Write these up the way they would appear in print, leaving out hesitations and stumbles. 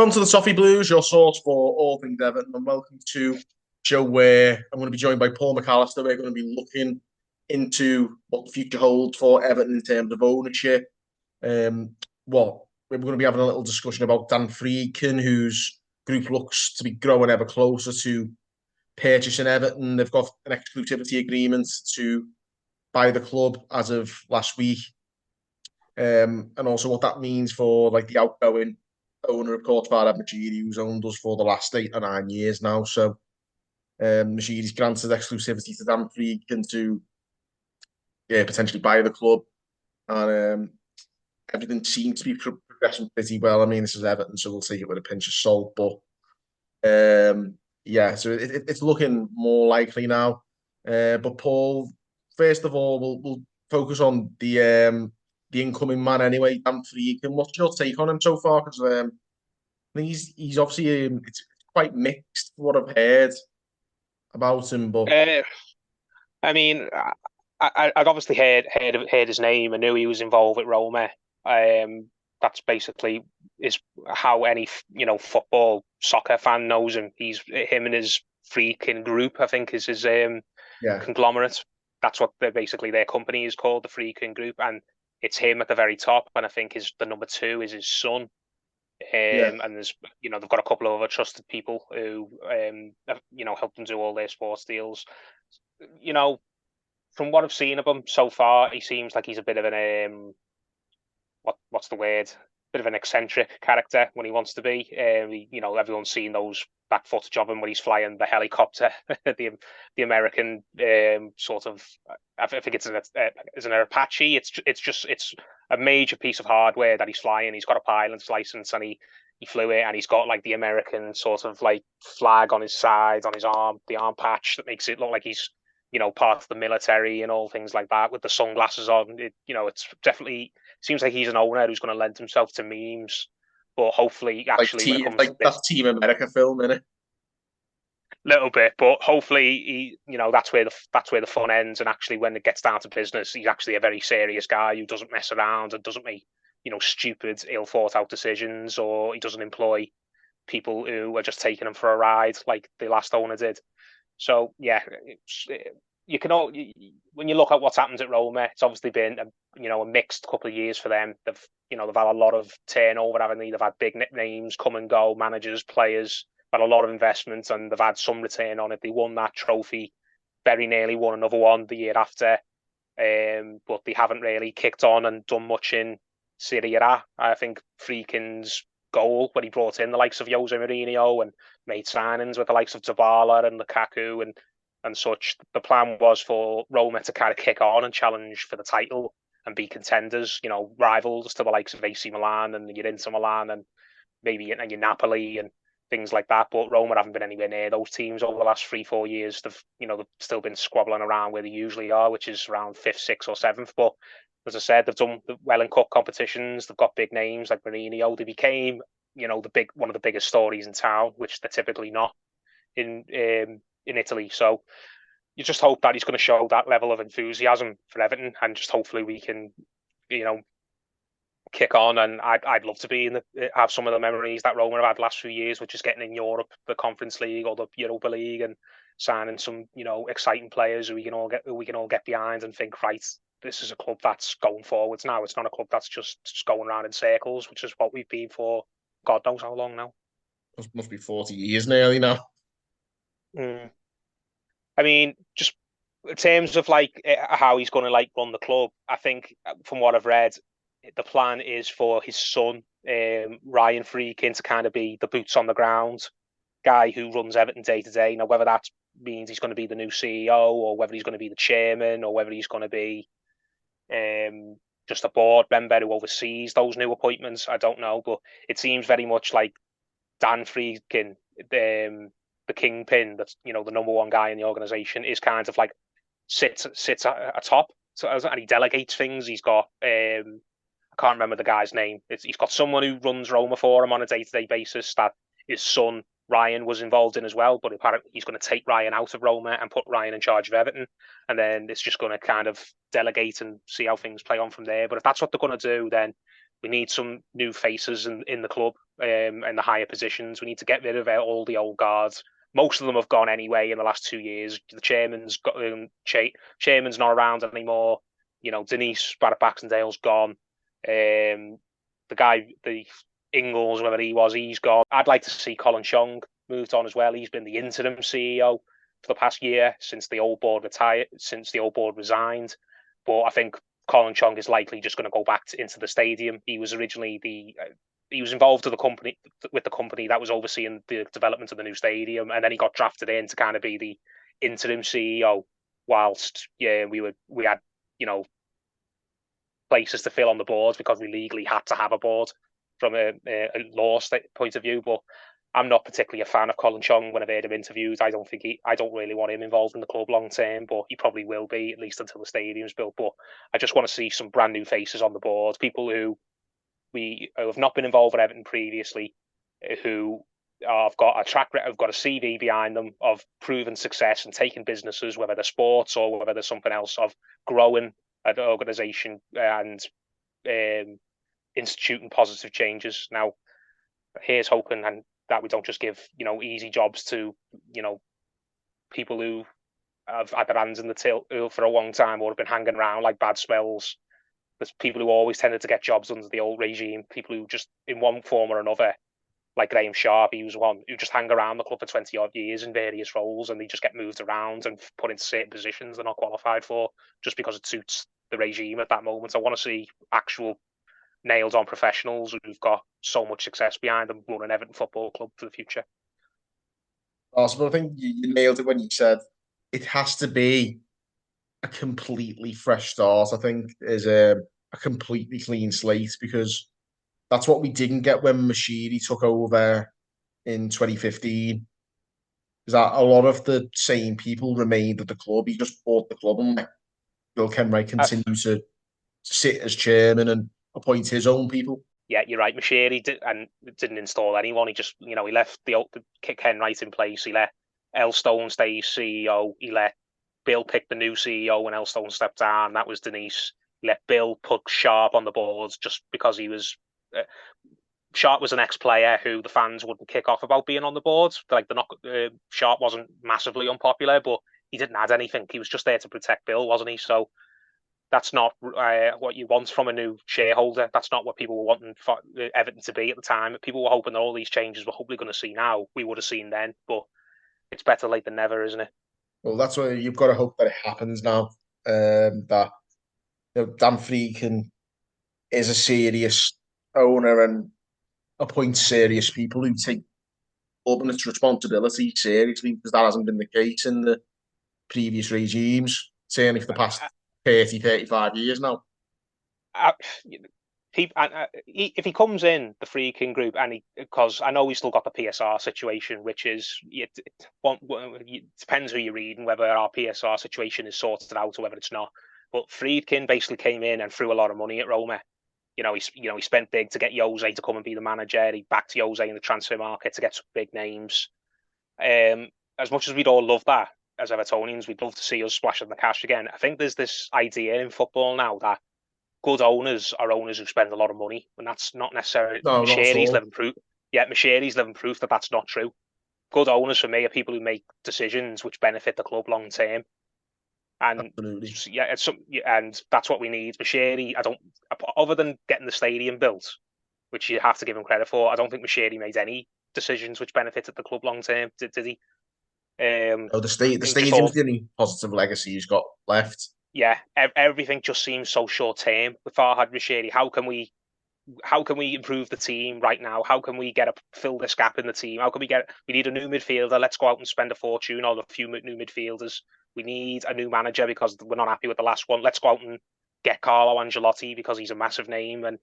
Welcome to the Toffee Blues, your source for all things Everton, and welcome to show where I'm going to be joined by Paul McAllister. We're going to be looking into what the future holds for Everton in terms of ownership. We're going to be having a little discussion about Dan Friedkin, whose group looks to be growing ever closer to purchasing Everton. They've got an exclusivity agreement to buy the club as of last week, and also what that means for like the outgoing owner, of course, Farhad Moshiri, who's owned us for the last 8 or 9 years now. So Moshiri's granted exclusivity to Dan Friedkin to potentially buy the club, and everything seems to be progressing pretty well. I mean, this is Everton, so we'll take it with a pinch of salt, but so it's looking more likely now. But Paul, first of all, we'll focus on the incoming man anyway, Dan Friedkin. What's your take on him so far? Because I think he's obviously it's quite mixed what I've heard about him, but Uh, I mean, I'd obviously heard his name. I knew he was involved with Roma. That's basically is how any football soccer fan knows him. He's him and his Friedkin group, I think, is his yeah, conglomerate. That's what basically their company is called, the Friedkin Group, and it's him at the very top. And I think the number two is his son. yeah, And there's they've got a couple of other trusted people who have, help them do all their sports deals. You know, from what I've seen of him so far, he seems like he's a bit of an what's the word? Bit of an eccentric character when he wants to be. Everyone's seen those back footage of him when he's flying the helicopter, the American sort of. I think it's an Apache. It's a major piece of hardware that he's flying. He's got a pilot's license and he flew it, and he's got like the American sort of like flag on his side, on his arm, the arm patch that makes it look like he's part of the military and all things like that with the sunglasses on. It's definitely seems like he's an owner who's going to lend himself to memes, but hopefully, actually, when it comes to like that this, Team America film, innit? little bit. But hopefully, that's where the fun ends. And actually, when it gets down to business, he's actually a very serious guy who doesn't mess around and doesn't make stupid, ill thought out decisions, or he doesn't employ people who are just taking him for a ride like the last owner did. So yeah, you can all when you look at what's happened at Roma, it's obviously been a mixed couple of years for them. They've had a lot of turnover, haven't they? They've had big names come and go, managers, players, had a lot of investments, and they've had some return on it. They won that trophy, very nearly won another one the year after, but they haven't really kicked on and done much in Serie A. I think Friedkin's goal when he brought in the likes of Jose Mourinho and made signings with the likes of Dybala and Lukaku and such. The plan was for Roma to kind of kick on and challenge for the title and be contenders, rivals to the likes of AC Milan and your Inter Milan and maybe and your Napoli and things like that. But Roma haven't been anywhere near those teams over the last 3-4 years. They've still been squabbling around where they usually are, which is around fifth, sixth, or seventh. But as I said, they've done well in cup competitions. They've got big names like Mourinho. They became, one of the biggest stories in town, which they're typically not in Italy. So you just hope that he's going to show that level of enthusiasm for Everton, and just hopefully we can, you know, kick on. And I'd love to be have some of the memories that Roma have had the last few years, which is getting in Europe, the Conference League or the Europa League, and signing some exciting players who we can all get behind and think, right, this is a club that's going forwards now. It's not a club that's just going around in circles, which is what we've been for God knows how long now. Must be 40 years nearly now. Mm. I mean, just in terms of like how he's going to like run the club, I think from what I've read, the plan is for his son, Ryan Friedkin, to kind of be the boots on the ground guy who runs Everton day to day. Now, whether that means he's going to be the new CEO or whether he's going to be the chairman or whether he's going to be just a board member who oversees those new appointments, I don't know. But it seems very much like Dan Friedkin, the kingpin, that's the number one guy in the organization, is kind of like sits atop. So and he delegates things. He's got I can't remember the guy's name. He's got someone who runs Roma for him on a day-to-day basis that his son Ryan was involved in as well. But apparently he's going to take Ryan out of Roma and put Ryan in charge of Everton, and then it's just going to kind of delegate and see how things play on from there. But if that's what they're going to do, then We need some new faces in the club and the higher positions. We need to get rid of all the old guards. Most of them have gone anyway in the last 2 years. The chairman's not around anymore. Denise Barrett Baxendale's gone. The guy, the Ingalls, whoever he was, he's gone. I'd like to see Colin Chong moved on as well. He's been the interim CEO for the past year since the old board resigned. But I think Colin Chong is likely just going to go back into the stadium. He was originally he was involved with the company that was overseeing the development of the new stadium, and then he got drafted in to kind of be the interim CEO whilst we had places to fill on the board because we legally had to have a board from a law point of view. But I'm not particularly a fan of Colin Chong. When I've heard him interviewed, I don't really want him involved in the club long term, but he probably will be, at least until the stadium's built. But I just want to see some brand new faces on the board, people who have not been involved with Everton previously, who have got a track record, have got a CV behind them of proven success and taking businesses, whether they're sports or whether there's something else, of growing an organisation and instituting positive changes. Now, here's hoping and that we don't just give easy jobs to people who have had their hands in the till for a long time or have been hanging around like bad smells. There's people who always tended to get jobs under the old regime, people who just in one form or another, like Graham Sharp, he was one who just hang around the club for 20 odd years in various roles and they just get moved around and put into certain positions they're not qualified for just because it suits the regime at that moment. I want to see actual nailed on professionals who've got so much success behind them running Everton Football Club for the future. Awesome. I think you nailed it when you said it has to be a completely fresh start. I think is a completely clean slate because that's what we didn't get when Moshiri took over in 2015. Is that a lot of the same people remained at the club? He just bought the club and Bill Kenwright continue to sit as chairman and appoint his own people. Yeah, you're right. Moshiri didn't install anyone. He just, he left the Kenwright in place. He let Elstone stay CEO. He let Bill pick the new CEO when Elstone stepped down. That was Denise. He let Bill put Sharp on the board just because he was. Sharp was an ex-player who the fans wouldn't kick off about being on the board. Like Sharp wasn't massively unpopular, but he didn't add anything. He was just there to protect Bill, wasn't he? So that's not what you want from a new shareholder. That's not what people were wanting for Everton to be at the time. People were hoping that all these changes we're hopefully going to see now, we would have seen then. But it's better late than never, isn't it? Well, that's what you've got to hope that it happens now. That Dan Friedkin is a serious owner and appoints serious people who take up on its responsibility seriously, because that hasn't been the case in the previous regimes, certainly for the past 30, 35 years now. If he comes in the Friedkin group, and because I know he's still got the PSR situation, which is it depends who you're reading whether our PSR situation is sorted out or whether it's not. But Friedkin basically came in and threw a lot of money at Roma. He spent big to get Jose to come and be the manager. He backed Jose in the transfer market to get some big names. As much as we'd all love that as Evertonians, we'd love to see us splashing the cash again. I think there's this idea in football now that good owners are owners who spend a lot of money, and that's not necessarily. No, Moshiri's living proof. Yeah, Moshiri's living proof that that's not true. Good owners for me are people who make decisions which benefit the club long term. And absolutely. And that's what we need. Moshiri, other than getting the stadium built, which you have to give him credit for, I don't think Moshiri made any decisions which benefited the club long term. Did he? The stadium's the only positive legacy he's got left. Yeah, everything just seems so short term with Farhad Moshiri. How can we improve the team right now? How can we fill this gap in the team? We need a new midfielder. Let's go out and spend a fortune on a few new midfielders. We need a new manager because we're not happy with the last one. Let's go out and get Carlo Ancelotti because he's a massive name. And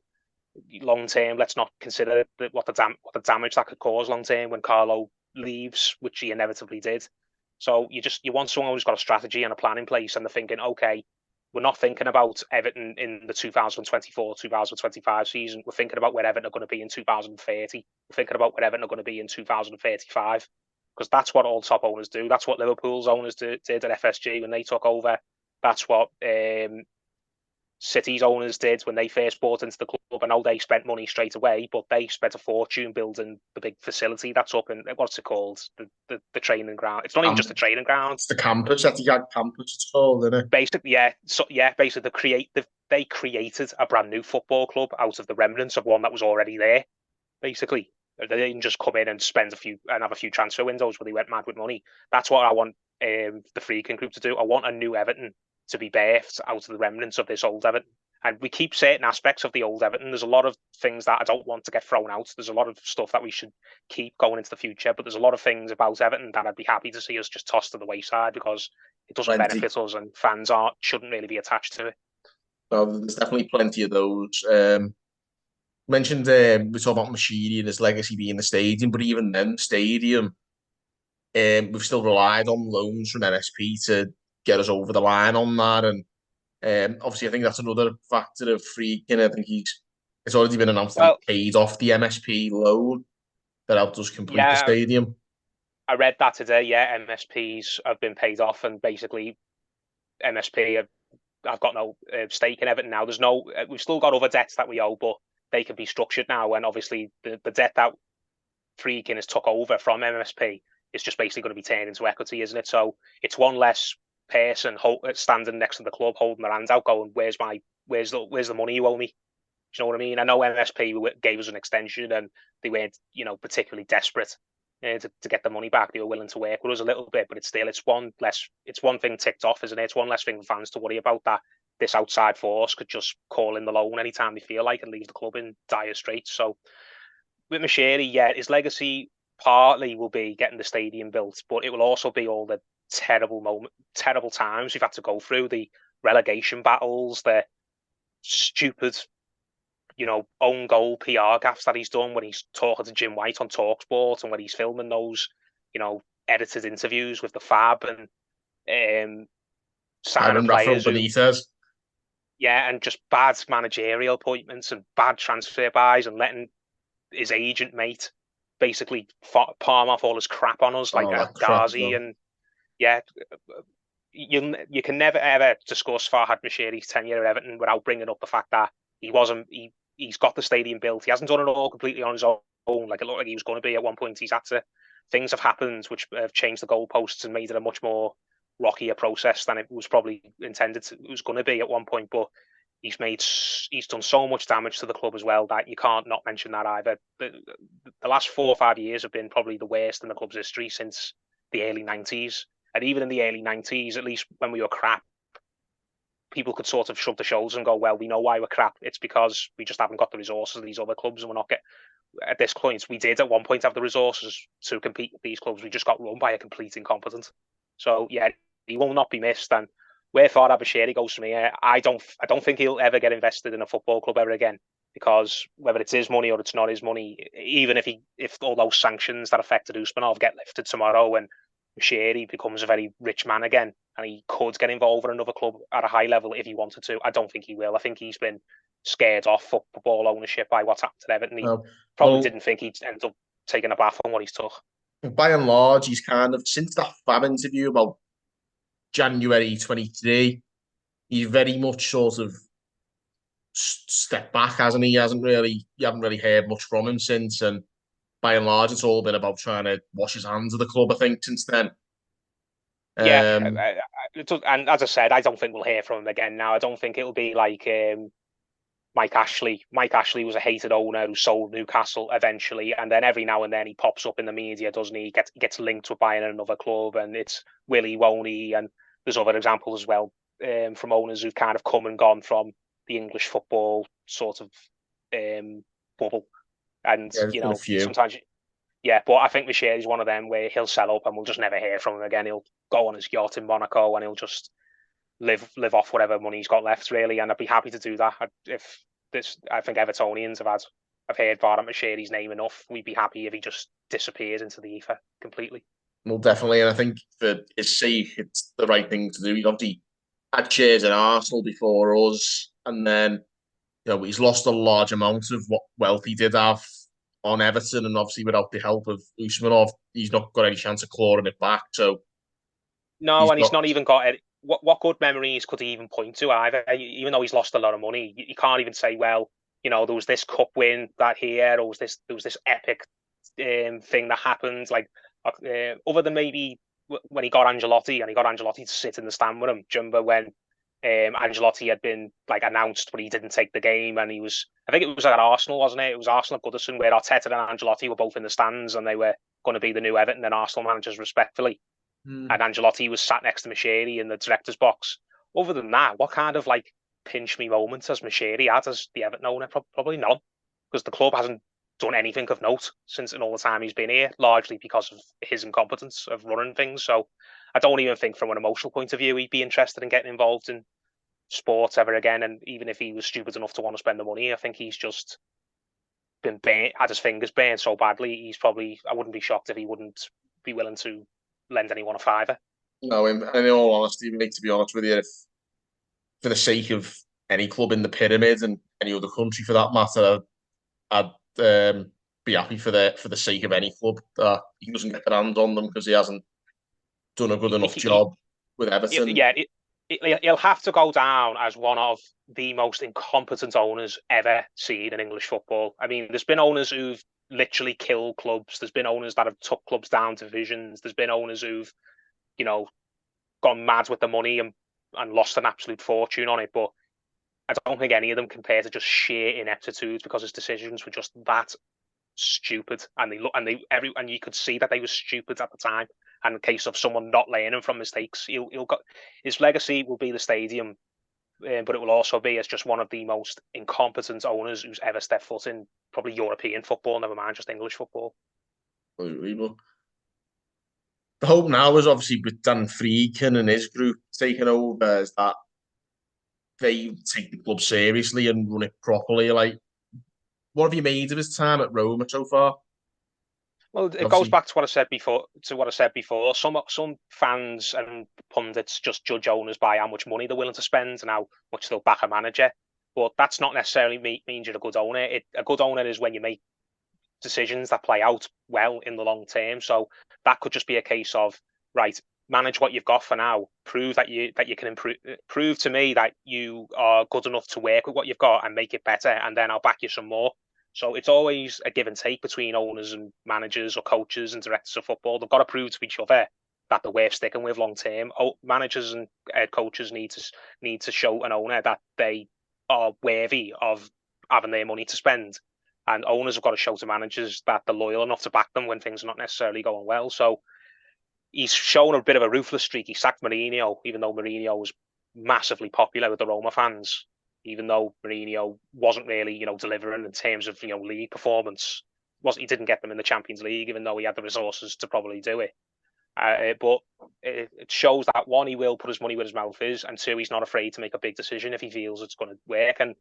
long term, let's not consider what the damage that could cause long term when Carlo leaves, which he inevitably did. So you want someone who's got a strategy and a plan in place, and they're thinking, okay, we're not thinking about Everton in the 2024-2025 season. We're thinking about where Everton are going to be in 2030. We're thinking about where Everton are going to be in 2035. Because that's what all top owners do. That's what Liverpool's owners did at FSG when they took over. That's what City's owners did when they first bought into the club. I know they spent money straight away, but they spent a fortune building the big facility that's up in, what's it called? The training ground. It's not even just a training ground. It's the campus, Etihad campus, it's called, isn't it? Basically, yeah. So yeah, basically they created a brand new football club out of the remnants of one that was already there. Basically, they didn't just come in and spend have a few transfer windows where they went mad with money. That's what I want the Friedkin group to do. I want a new Everton to be birthed out of the remnants of this old Everton. And we keep certain aspects of the old Everton. There's a lot of things that I don't want to get thrown out. There's a lot of stuff that we should keep going into the future. But there's a lot of things about Everton that I'd be happy to see us just tossed to the wayside because it doesn't benefit us and fans shouldn't really be attached to it. No, there's definitely plenty of those. Mentioned we talk about Moshiri and his legacy being the stadium, but even then, stadium, we've still relied on loans from NSP to get us over the line on that. And obviously, I think that's another factor of Friedkin. I think it's already been announced that he paid off the MSP loan that helped us complete the stadium. I read that today. Yeah, MSPs have been paid off, and basically, MSP I've got no stake in Everton now. We've still got other debts that we owe, but they can be structured now. And obviously, the debt that Friedkin has took over from MSP is just basically going to be turned into equity, isn't it? So it's one less person standing next to the club holding their hands out, going, "Where's the money you owe me?" Do you know what I mean? I know MSP gave us an extension, and they weren't, particularly desperate to get the money back. They were willing to work with us a little bit, but it's one thing ticked off, isn't it? It's one less thing for fans to worry about, that this outside force could just call in the loan anytime they feel like and leave the club in dire straits. So with Moshiri, yeah, his legacy partly will be getting the stadium built, but it will also be all the terrible times we've had to go through, the relegation battles, the stupid, own goal PR gaffes that he's done when he's talking to Jim White on TalkSport and when he's filming those, edited interviews with the Fab and signing players Benitez. Yeah, and just bad managerial appointments and bad transfer buys and letting his agent mate basically palm off all his crap on us like Ghazi. And yeah, you can never ever discuss Farhad Moshiri's tenure at Everton without bringing up the fact that he's got the stadium built. He hasn't done it all completely on his own, like it looked like he was going to be at one point. Things have happened which have changed the goalposts and made it a much more rockier process than it was probably intended it was going to be at one point. But he's done so much damage to the club as well that you can't not mention that either. The last 4 or 5 years have been probably the worst in the club's history since the early 90s. And even in the early 90s, at least when we were crap, people could sort of shrug their shoulders and go, well, we know why we're crap. It's because we just haven't got the resources of these other clubs, and we're not at this point. We did at one point have the resources to compete with these clubs. We just got run by a complete incompetent. So yeah, he will not be missed. And where Farhad Moshiri goes from here, I don't think he'll ever get invested in a football club ever again, because whether it's his money or it's not his money, even if all those sanctions that affected Usmanov get lifted tomorrow and Moshiri becomes a very rich man again, and he could get involved with another club at a high level if he wanted to, I don't think he will. I think he's been scared off football ownership by what's happened to Everton. He probably didn't think he'd end up taking a bath on what he's took. By and large, he's kind of, since that Fab interview about January 23, he's very much sort of stepped back, hasn't he? You haven't really heard much from him since, and by and large, it's all been about trying to wash his hands of the club, I think, since then. Yeah, and as I said, I don't think we'll hear from him again now. I don't think it'll be like Mike Ashley. Mike Ashley was a hated owner who sold Newcastle eventually, and then every now and then he pops up in the media, doesn't he? He gets linked with buying another club, and it's Willie Woney, and there's other examples as well from owners who've kind of come and gone from the English football sort of bubble. And sometimes, but I think Moshiri is one of them where he'll sell up and we'll just never hear from him again. He'll go on his yacht in Monaco and he'll just live off whatever money he's got left, really. And I'd be happy to do that. I think Evertonians have heard Farhad Moshiri's name enough. We'd be happy if he just disappears into the ether completely. Well, definitely, and I think for his sake, it's the right thing to do. He obviously had shares in Arsenal before us, and then he's lost a large amount of what wealth he did have on Everton, and obviously without the help of Usmanov, he's not got any chance of clawing it back. So he's not even got what good memories could he even point to either? Even though he's lost a lot of money, you can't even say, well, there was this cup win that here, or there was this epic thing that happened. Like other than maybe when he got Ancelotti and he got Ancelotti to sit in the stand with him. Do you remember when Ancelotti had been like announced, but he didn't take the game, and he was, I think it was at Arsenal, wasn't it? It was Arsenal at Goodison, where Arteta and Ancelotti were both in the stands, and they were going to be the new Everton and Arsenal managers respectfully. And Ancelotti was sat next to Moshiri in the director's box. Other than that, what kind of like pinch me moments has Moshiri had as the Everton owner? Probably none, because the club hasn't done anything of note since in all the time he's been here, largely because of his incompetence of running things. So I don't even think from an emotional point of view he'd be interested in getting involved in sports ever again. And even if he was stupid enough to want to spend the money, I think he's just been burnt, had his fingers burnt so badly. He's probably, I wouldn't be shocked if he wouldn't be willing to lend anyone a fiver. No, and in all honesty, mate, to be honest with you, if for the sake of any club in the pyramid and any other country for that matter, I'd be happy for the sake of any club that he doesn't get their hands on them because he hasn't done a good enough job with Everton. Yeah, he'll have to go down as one of the most incompetent owners ever seen in English football. I mean, there's been owners who've literally killed clubs. There's been owners that have took clubs down divisions. There's been owners who've, gone mad with the money and lost an absolute fortune on it. But I don't think any of them compare to just sheer ineptitude, because his decisions were just that stupid, and you could see that they were stupid at the time. And in case of someone not learning from mistakes, his legacy will be the stadium, but it will also be as just one of the most incompetent owners who's ever stepped foot in probably European football, never mind just English football. Absolutely, but the hope now is obviously with Dan Friedkin and his group taking over is that they take the club seriously and run it properly. Like, what have you made of his time at Roma so far? Well, it goes back to what I said before. Some fans and pundits just judge owners by how much money they're willing to spend and how much they'll back a manager. But that's not necessarily means you're a good owner. A good owner is when you make decisions that play out well in the long term. So that could just be a case of, right, manage what you've got for now. Prove that you can improve. Prove to me that you are good enough to work with what you've got and make it better, and then I'll back you some more. So it's always a give and take between owners and managers or coaches and directors of football. They've got to prove to each other that they're worth sticking with long term. Managers and coaches need to show an owner that they are worthy of having their money to spend. And owners have got to show to managers that they're loyal enough to back them when things are not necessarily going well. So he's shown a bit of a ruthless streak. He sacked Mourinho, even though Mourinho was massively popular with the Roma fans, even though Mourinho wasn't really, delivering in terms of, league performance. He didn't get them in the Champions League, even though he had the resources to probably do it. But it shows that, one, he will put his money where his mouth is, and two, he's not afraid to make a big decision if he feels it's going to work. And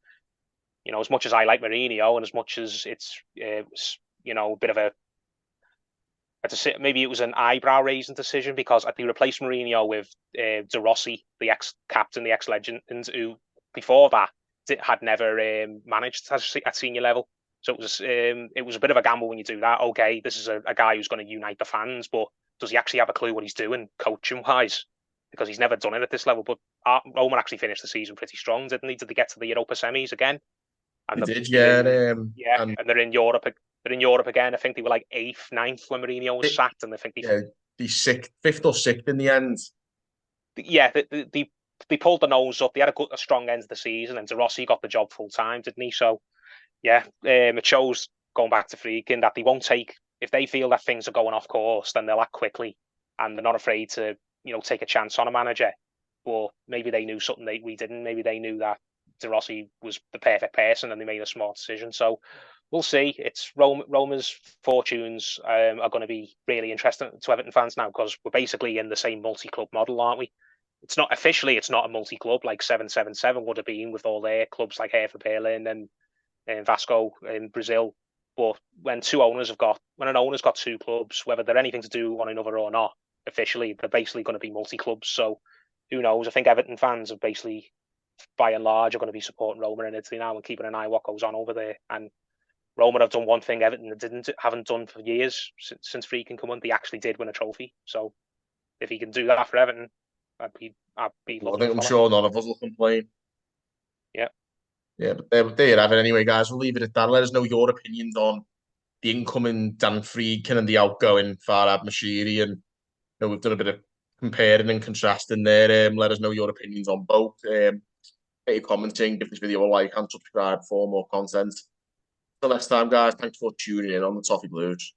as much as I like Mourinho, and as much as it's a bit of a, maybe it was an eyebrow-raising decision, because they replaced Mourinho with De Rossi, the ex-captain, the ex-legend, who before that had never managed at senior level. So it was a bit of a gamble when you do that. Okay, this is a guy who's going to unite the fans, but does he actually have a clue what he's doing coaching-wise? Because he's never done it at this level. But Roma actually finished the season pretty strong, didn't he? Did they get to the Europa semis again? And they did, yeah. And they're in Europe. They're in Europe again. I think they were like 8th, 9th when Mourinho was sacked, and I think they sixth, 5th or 6th in the end. Yeah, they pulled the nose up. They had a strong end of the season, and De Rossi got the job full time, didn't he? So, yeah, it shows, going back to Friedkin, that they won't take, if they feel that things are going off course, then they'll act quickly, and they're not afraid to, take a chance on a manager. But maybe they knew something that we didn't. Maybe they knew that De Rossi was the perfect person, and they made a smart decision. So we'll see. It's Roma's fortunes are going to be really interesting to Everton fans now, because we're basically in the same multi-club model, aren't we? It's not officially, it's not a multi-club like 777 would have been with all their clubs like Hertha Berlin and Vasco in Brazil. But when an owner's got two clubs, whether they're anything to do with one another or not, officially, they're basically going to be multi-clubs. So who knows? I think Everton fans are basically, by and large, are going to be supporting Roma in Italy now and keeping an eye on what goes on over there. And Roma have done one thing Everton haven't done for years since Friedkin come on. They actually did win a trophy. So if he can do that for Everton, I'd be Well, I loving think to I'm follow. sure none of us will complain. Yeah. Yeah, but there you have it anyway, guys. We'll leave it at that. Let us know your opinions on the incoming Dan Friedkin and the outgoing Farhad Moshiri. And we've done a bit of comparing and contrasting there. Let us know your opinions on both. Get your commenting, give this video a like and subscribe for more content. Till next time, guys, thanks for tuning in on the Toffee Blues.